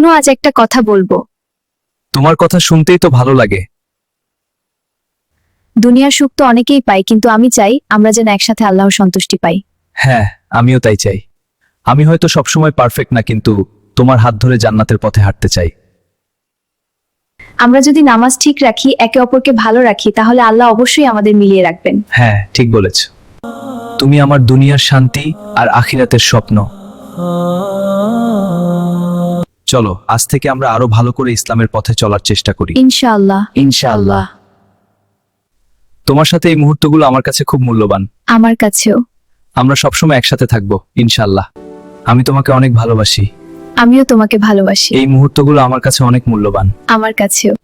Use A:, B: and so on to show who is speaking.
A: শুনো, আজ একটা কথা বলবো।
B: তোমার কথা শুনতেই তো ভালো লাগে।
A: দুনিয়ার সুখ তো অনেকেই পায়, কিন্তু আমি চাই আমরা যেন একসাথে আল্লাহর সন্তুষ্টি পাই।
B: হ্যাঁ, আমিও তাই চাই। আমি হয়তো সবসময় পারফেক্ট না, কিন্তু তোমার হাত ধরে জান্নাতের পথে হাঁটতে চাই।
A: আমরা যদি নামাজ ঠিক রাখি, একে অপরকে ভালো রাখি, তাহলে আল্লাহ অবশ্যই আমাদের মিলিয়ে রাখবেন।
B: হ্যাঁ, ঠিক বলেছ। তুমি আমার দুনিয়ার শান্তি আর আখিরাতের স্বপ্ন। চলো, আজ থেকে আমরা আরো ভালো করে ইসলামের পথে চলার চেষ্টা করি।
A: ইনশাআল্লাহ।
B: ইনশাআল্লাহ। তোমার সাথে এই মুহূর্তগুলো আমার কাছে খুব মূল্যবান।
A: আমার কাছেও।
B: আমরা সবসময় একসাথে থাকবো, ইনশাআল্লাহ। আমি তোমাকে অনেক ভালোবাসি।
A: আমিও তোমাকে ভালোবাসি।
B: এই মুহূর্তগুলো আমার কাছে অনেক মূল্যবান।
A: আমার কাছেও।